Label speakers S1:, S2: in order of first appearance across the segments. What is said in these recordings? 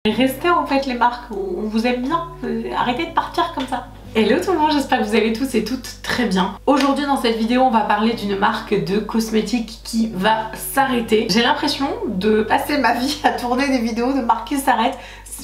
S1: Restez en fait les marques, on vous aime bien, arrêtez de partir comme ça. Hello tout le monde, j'espère que vous allez tous et toutes très bien. Aujourd'hui dans cette vidéo on va parler d'une marque de cosmétiques qui va s'arrêter. J'ai l'impression de passer ma vie à tourner des vidéos de marques qui s'arrêtent.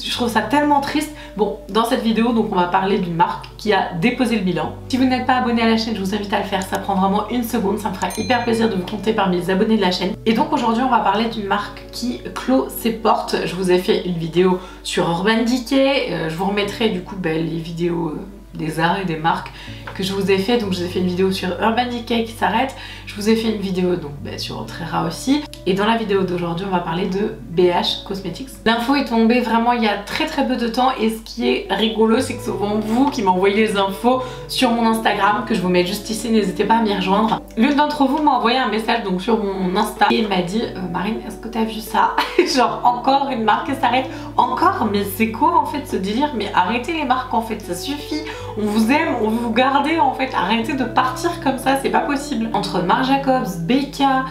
S1: Je trouve ça tellement triste. Bon, dans cette vidéo donc on va parler d'une marque qui a déposé le bilan. Si vous n'êtes pas abonné à la chaîne, je vous invite à le faire, ça prend vraiment une seconde, ça me fera hyper plaisir de vous compter parmi les abonnés de la chaîne. Et donc aujourd'hui on va parler d'une marque qui clôt ses portes. Je vous ai fait une vidéo sur Urban Decay, je vous remettrai du coup les vidéos des arrêts des marques que je vous ai fait. Donc je vous ai fait une vidéo sur Urban Decay qui s'arrête, je vous ai fait une vidéo donc sur Otrera aussi, et dans la vidéo d'aujourd'hui on va parler de BH Cosmetics. L'info est tombée vraiment il y a très peu de temps, et ce qui est rigolo c'est que c'est souvent vous qui m'envoyez les infos sur mon Instagram, que je vous mets juste ici, n'hésitez pas à m'y rejoindre. L'une d'entre vous m'a envoyé un message donc sur mon Insta et m'a dit Marine, est-ce que t'as vu ça? Genre encore une marque qui s'arrête, encore, mais c'est quoi en fait ce délire? Mais arrêtez les marques en fait, ça suffit, on vous aime, on veut vous garder en fait, arrêtez de partir comme ça, c'est pas possible. Entre Marc Jacobs, Becca,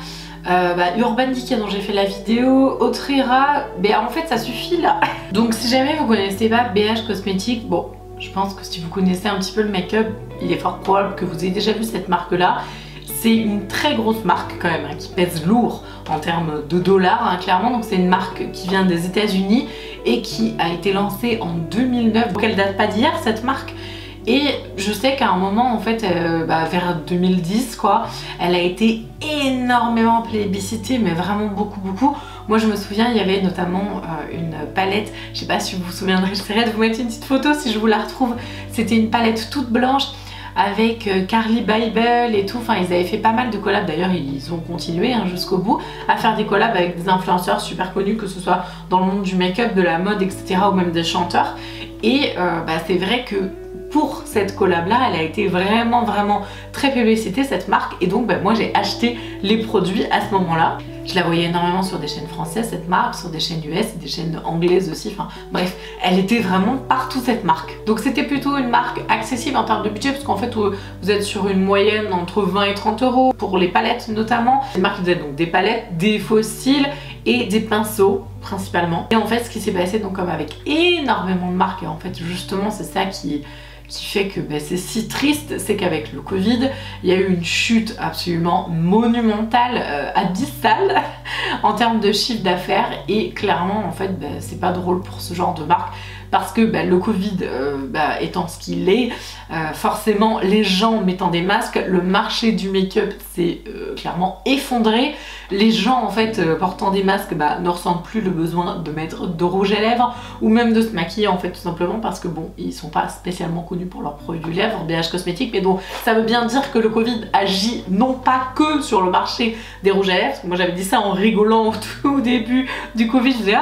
S1: Urban Decay dont j'ai fait la vidéo, Otrera, en fait ça suffit là. Donc si jamais vous connaissez pas BH Cosmetics, bon, je pense que si vous connaissez un petit peu le make-up, il est fort probable que vous ayez déjà vu cette marque là. C'est une très grosse marque quand même, qui pèse lourd en termes de dollars, clairement. Donc c'est une marque qui vient des États-Unis et qui a été lancée en 2009. Donc elle date pas d'hier cette marque. Et je sais qu'à un moment en fait, vers 2010 quoi, elle a été énormément plébiscitée, mais vraiment beaucoup. Moi je me souviens, il y avait notamment une palette, je sais pas si vous vous souviendrez, j'essaierai de vous mettre une petite photo si je vous la retrouve. C'était une palette toute blanche avec Carly Bible et tout, enfin ils avaient fait pas mal de collabs, d'ailleurs ils ont continué jusqu'au bout à faire des collabs avec des influenceurs super connus, que ce soit dans le monde du make-up, de la mode, etc., ou même des chanteurs. Et c'est vrai que pour cette collab là, elle a été vraiment très publicitée cette marque, et donc moi j'ai acheté les produits à ce moment là. Je la voyais énormément sur des chaînes françaises cette marque, sur des chaînes US, des chaînes anglaises aussi, enfin bref, elle était vraiment partout cette marque. Donc c'était plutôt une marque accessible en termes de budget, parce qu'en fait vous êtes sur une moyenne entre 20 et 30 euros pour les palettes notamment. C'est une marque qui faisait donc des palettes, des faux cils et des pinceaux principalement. Et en fait ce qui s'est passé, donc comme avec énormément de marques, et en fait justement c'est ça qui fait que c'est si triste, c'est qu'avec le Covid, il y a eu une chute absolument monumentale, abyssale en termes de chiffre d'affaires, et clairement en fait c'est pas drôle pour ce genre de marque, parce que le Covid étant ce qu'il est, forcément les gens mettant des masques, le marché du make-up s'est clairement effondré. Les gens en fait portant des masques ne ressentent plus le besoin de mettre de rouge à lèvres ou même de se maquiller en fait, tout simplement parce que bon, ils sont pas spécialement connus pour leurs produits lèvres, BH Cosmetics, mais donc ça veut bien dire que le Covid agit non pas que sur le marché des rouges à lèvres, parce que moi j'avais dit ça en rigolant au tout début du Covid, je disais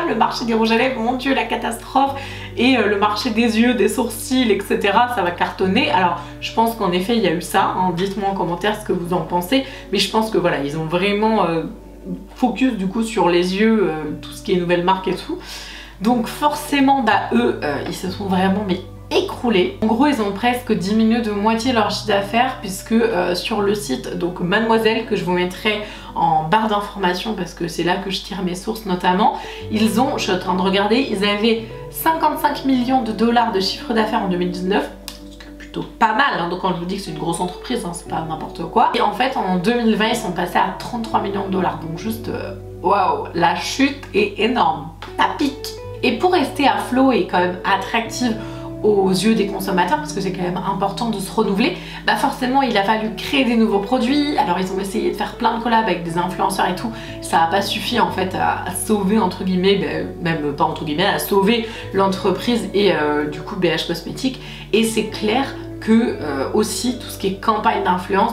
S1: le marché des rouges à lèvres, mon dieu la catastrophe, et le marché des yeux, des sourcils, etc., ça va cartonner. Alors je pense qu'en effet il y a eu ça, dites-moi en commentaire ce que vous en pensez, mais je pense que voilà, ils ont vraiment focus du coup sur les yeux, tout ce qui est nouvelle marque et tout. Donc forcément eux ils se sont vraiment écroulés. En gros ils ont presque diminué de moitié leur chiffre d'affaires, puisque sur le site donc Mademoiselle, que je vous mettrai en barre d'informations parce que c'est là que je tire mes sources notamment, ils ont, je suis en train de regarder, ils avaient 55 millions de dollars de chiffre d'affaires en 2019, pas mal, donc quand je vous dis que c'est une grosse entreprise, c'est pas n'importe quoi. Et en fait en 2020 ils sont passés à 33 millions de dollars, donc juste waouh, la chute est énorme, ça pique. Et pour rester à flot et quand même attractive aux yeux des consommateurs, parce que c'est quand même important de se renouveler, forcément il a fallu créer des nouveaux produits. Alors ils ont essayé de faire plein de collabs avec des influenceurs et tout, ça n'a pas suffi en fait à sauver entre guillemets, même pas entre guillemets, à sauver l'entreprise et du coup BH Cosmetics. Et c'est clair que aussi tout ce qui est campagne d'influence,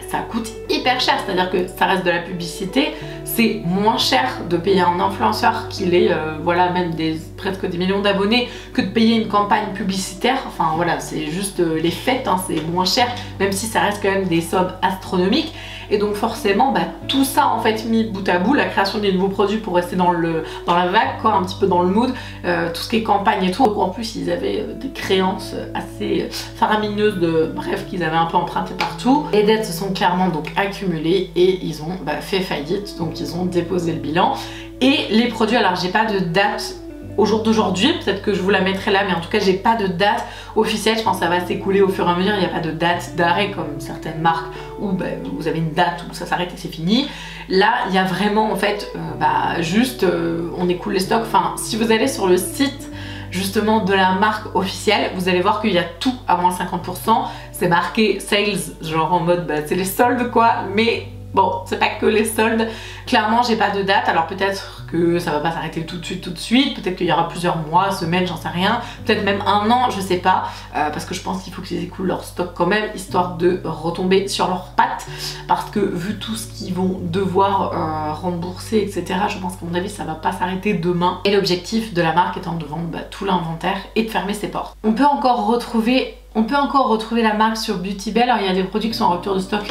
S1: ça coûte hyper cher, c'est à dire que ça reste de la publicité, c'est moins cher de payer un influenceur qu'il est même presque des millions d'abonnés, que de payer une campagne publicitaire. Enfin voilà, c'est juste les faits, c'est moins cher, même si ça reste quand même des sommes astronomiques. Et donc forcément tout ça en fait mis bout à bout, la création des nouveaux produits pour rester dans la vague quoi, un petit peu dans le mood, tout ce qui est campagne et tout. Donc en plus ils avaient des créances assez faramineuses, bref, qu'ils avaient un peu empruntées partout. Les dettes se sont clairement donc accumulées et ils ont fait faillite, donc ils ont déposé le bilan. Et les produits, alors j'ai pas de date au jour d'aujourd'hui, peut-être que je vous la mettrai là, mais en tout cas j'ai pas de date officielle. Je pense que ça va s'écouler au fur et à mesure. Il n'y a pas de date d'arrêt comme certaines marques où vous avez une date où ça s'arrête et c'est fini. Là il y a vraiment en fait juste on écoule les stocks. Enfin, si vous allez sur le site justement de la marque officielle, vous allez voir qu'il y a tout à moins 50%. C'est marqué sales, genre en mode c'est les soldes quoi, mais bon, c'est pas que les soldes. Clairement, j'ai pas de date. Alors peut-être que ça va pas s'arrêter tout de suite. Peut-être qu'il y aura plusieurs mois, semaines, j'en sais rien. Peut-être même un an, je sais pas. Parce que je pense qu'il faut qu'ils écoulent leur stock quand même, histoire de retomber sur leurs pattes. Parce que vu tout ce qu'ils vont devoir rembourser, etc., je pense qu'à mon avis, ça va pas s'arrêter demain. Et l'objectif de la marque étant de vendre tout l'inventaire et de fermer ses portes. On peut encore retrouver la marque sur Beauty Bay. Alors il y a des produits qui sont en rupture de stock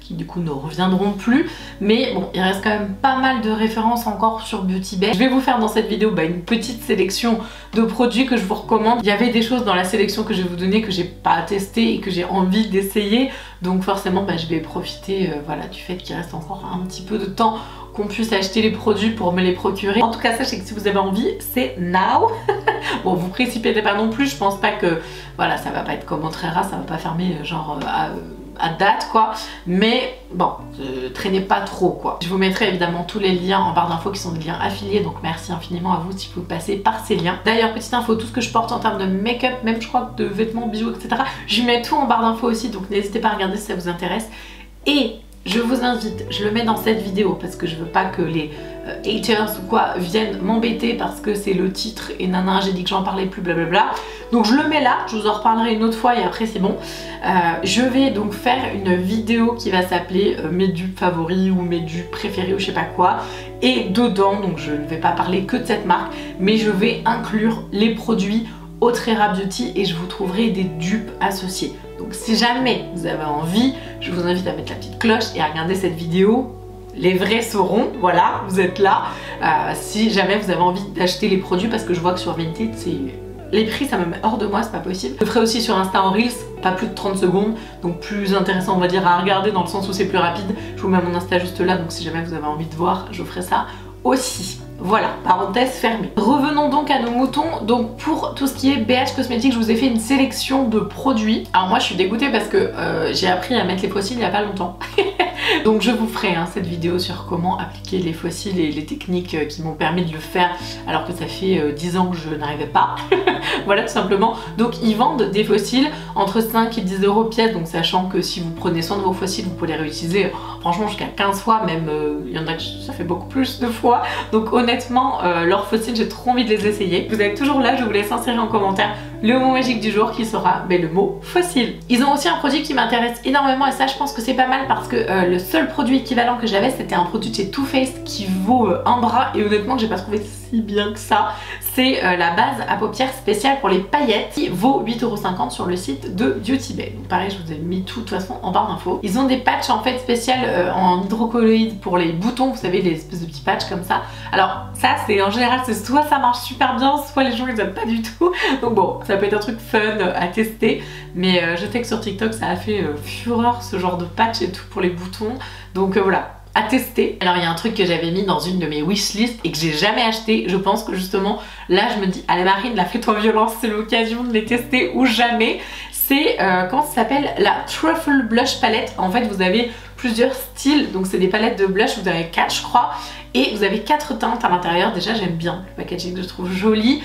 S1: qui du coup ne reviendront plus, mais bon, il reste quand même pas mal de références encore sur Beauty Bay. Je vais vous faire dans cette vidéo une petite sélection de produits que je vous recommande. Il y avait des choses dans la sélection que je vais vous donner que j'ai pas testé et que j'ai envie d'essayer, donc forcément je vais profiter du fait qu'il reste encore un petit peu de temps qu'on puisse acheter les produits pour me les procurer. En tout cas, sachez que si vous avez envie, c'est now. Bon, vous précipitez pas non plus, je pense pas que ça va pas être comme Autrera, ça va pas fermer genre à date quoi, mais bon, traînez pas trop quoi. Je vous mettrai évidemment tous les liens en barre d'infos qui sont des liens affiliés, donc merci infiniment à vous si vous passez par ces liens. D'ailleurs, petite info, tout ce que je porte en termes de make-up, même je crois que de vêtements, bijoux, etc., je mets tout en barre d'infos aussi, donc n'hésitez pas à regarder si ça vous intéresse. Et je vous invite, je le mets dans cette vidéo parce que je veux pas que les haters ou quoi viennent m'embêter parce que c'est le titre et nana, j'ai dit que j'en parlais plus, blablabla. Donc je le mets là, je vous en reparlerai une autre fois et après c'est bon. Je vais donc faire une vidéo qui va s'appeler mes dupes favoris ou mes dupes préférés ou je sais pas quoi. Et dedans, donc je ne vais pas parler que de cette marque, mais je vais inclure les produits Autrera Beauty et je vous trouverai des dupes associées. Donc si jamais vous avez envie, je vous invite à mettre la petite cloche et à regarder cette vidéo. Les vrais sauront, voilà, vous êtes là. Si jamais vous avez envie d'acheter les produits, parce que je vois que sur Vinted, les prix ça me met hors de moi, c'est pas possible. Je le ferai aussi sur Insta en Reels, pas plus de 30 secondes, donc plus intéressant on va dire à regarder dans le sens où c'est plus rapide. Je vous mets mon Insta juste là, donc si jamais vous avez envie de voir, je ferai ça aussi. Voilà, parenthèse fermée. Revenons donc à nos moutons. Donc pour tout ce qui est BH Cosmétiques, je vous ai fait une sélection de produits. Alors moi je suis dégoûtée parce que j'ai appris à mettre les fossiles il y a pas longtemps. Donc je vous ferai cette vidéo sur comment appliquer les fossiles et les techniques qui m'ont permis de le faire alors que ça fait 10 ans que je n'arrivais pas. Voilà tout simplement. Donc ils vendent des fossiles entre 5 et 10 € pièce, donc sachant que si vous prenez soin de vos fossiles, vous pouvez les réutiliser franchement jusqu'à 15 fois, même il y en a que ça fait beaucoup plus de fois. Donc honnêtement, leurs fossiles, j'ai trop envie de les essayer. Vous êtes toujours là, je vous laisse insérer en commentaire le mot magique du jour qui sera le mot fossile. Ils ont aussi un produit qui m'intéresse énormément et ça je pense que c'est pas mal parce que le seul produit équivalent que j'avais c'était un produit de chez Too Faced qui vaut un bras et honnêtement que j'ai pas trouvé si bien que ça. C'est la base à paupières spéciale pour les paillettes qui vaut 8,50 € sur le site de Beauty Bay. Donc pareil, je vous ai mis tout de toute façon en barre d'infos. Ils ont des patchs en fait spéciales en hydrocolloïde pour les boutons, vous savez, les espèces de petits patchs comme ça. Alors ça c'est en général, c'est soit ça marche super bien, soit les gens ils aiment pas du tout. Donc bon, ça peut être un truc fun à tester, mais je sais que sur TikTok ça a fait fureur ce genre de patch et tout pour les boutons. Donc voilà, à tester. Alors il y a un truc que j'avais mis dans une de mes wishlist et que j'ai jamais acheté. Je pense que justement là je me dis allez Marine, la fais-toi violence, c'est l'occasion de les tester ou jamais. C'est comment ça s'appelle, la Truffle Blush Palette. En fait vous avez plusieurs styles, donc c'est des palettes de blush, vous avez 4 je crois, et vous avez 4 teintes à l'intérieur. Déjà j'aime bien le packaging, je trouve joli,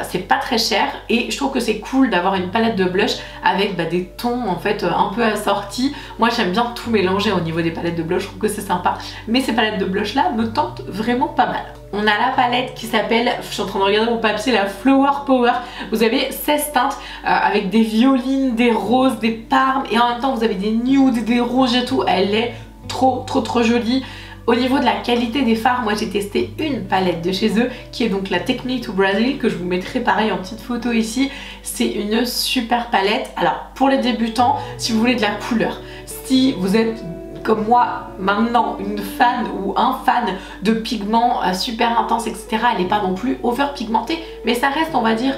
S1: c'est pas très cher et je trouve que c'est cool d'avoir une palette de blush avec des tons en fait un peu assortis. Moi j'aime bien tout mélanger au niveau des palettes de blush, je trouve que c'est sympa, mais ces palettes de blush là me tentent vraiment pas mal. On a la palette qui s'appelle, je suis en train de regarder mon papier, la Flower Power. Vous avez 16 teintes avec des violines, des roses, des parmes et en même temps vous avez des nudes, des rouges et tout. Elle est trop jolie. Au niveau de la qualité des fards, moi j'ai testé une palette de chez eux qui est donc la Technique to Brazil, que je vous mettrai pareil en petite photo ici. C'est une super palette. Alors pour les débutants, si vous voulez de la couleur, si vous êtes comme moi maintenant une fan ou un fan de pigments super intenses etc, elle n'est pas non plus over pigmentée, mais ça reste on va dire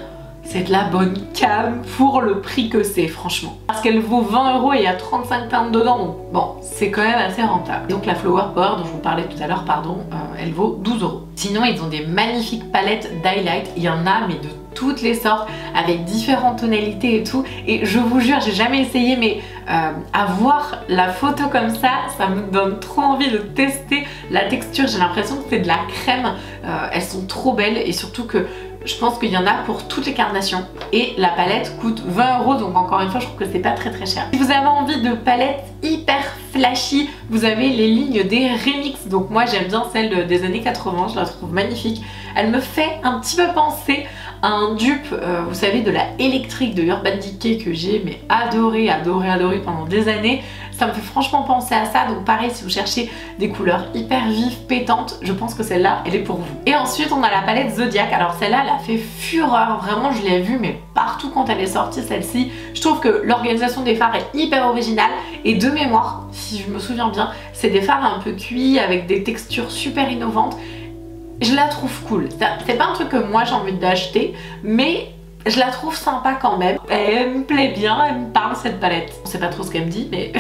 S1: c'est de la bonne cam pour le prix que c'est, franchement. Parce qu'elle vaut 20 € et il y a 35 teintes dedans, donc bon, c'est quand même assez rentable. Donc la Flower Power dont je vous parlais tout à l'heure, pardon, elle vaut 12 €. Sinon, ils ont des magnifiques palettes d'highlight, il y en a mais de toutes les sortes, avec différentes tonalités et tout. Et je vous jure, j'ai jamais essayé, mais à voir la photo comme ça me donne trop envie de tester la texture. J'ai l'impression que c'est de la crème. Elles sont trop belles et surtout que je pense qu'il y en a pour toutes les carnations. Et la palette coûte 20 €, donc encore une fois, je trouve que c'est pas très cher. Si vous avez envie de palettes hyper flashy, vous avez les lignes des remix. Donc moi, j'aime bien celle des années 80, je la trouve magnifique. Elle me fait un petit peu penser à un dupe, vous savez, de la électrique de Urban Decay que j'ai mais adoré pendant des années. Ça me fait franchement penser à ça, donc pareil, si vous cherchez des couleurs hyper vives, pétantes, je pense que celle-là, elle est pour vous. Et ensuite, on a la palette Zodiac. Alors celle-là, elle a fait fureur, vraiment, je l'ai vue, mais partout quand elle est sortie, celle-ci. Je trouve que l'organisation des fards est hyper originale, et de mémoire, si je me souviens bien, c'est des fards un peu cuits, avec des textures super innovantes. Je la trouve cool. C'est pas un truc que moi j'ai envie d'acheter, mais je la trouve sympa quand même. Elle me plaît bien, elle me parle cette palette. On sait pas trop ce qu'elle me dit, mais...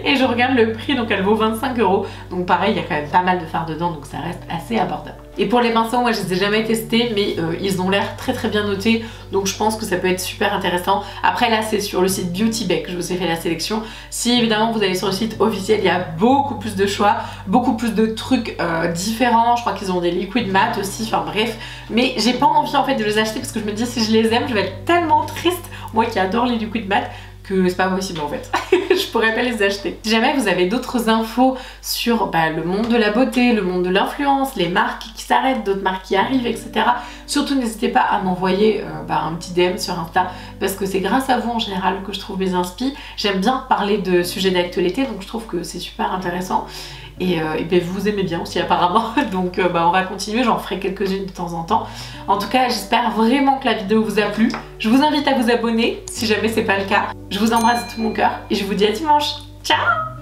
S1: Et je regarde le prix, donc elle vaut 25 €. Donc pareil, il y a quand même pas mal de fards dedans, donc ça reste assez abordable. Et pour les pinceaux, moi je les ai jamais testés, mais ils ont l'air très bien notés. Donc je pense que ça peut être super intéressant. Après là, c'est sur le site Beauty Bay que je vous ai fait la sélection. Si évidemment vous allez sur le site officiel, il y a beaucoup plus de choix, beaucoup plus de trucs différents. Je crois qu'ils ont des liquides mat aussi, enfin bref. Mais j'ai pas envie en fait de les acheter parce que je me dis si je les aime, je vais être tellement triste. Moi qui adore les liquides mat, que c'est pas possible en fait. Je pourrais pas les acheter. Si jamais vous avez d'autres infos sur le monde de la beauté, le monde de l'influence, les marques qui s'arrêtent, d'autres marques qui arrivent, etc. Surtout n'hésitez pas à m'envoyer un petit DM sur Insta parce que c'est grâce à vous en général que je trouve mes inspi. J'aime bien parler de sujets d'actualité, donc je trouve que c'est super intéressant. Et vous aimez bien aussi apparemment, donc on va continuer, j'en ferai quelques-unes de temps en temps. En tout cas, j'espère vraiment que la vidéo vous a plu. Je vous invite à vous abonner si jamais c'est pas le cas. Je vous embrasse de tout mon cœur et je vous dis à dimanche. Ciao!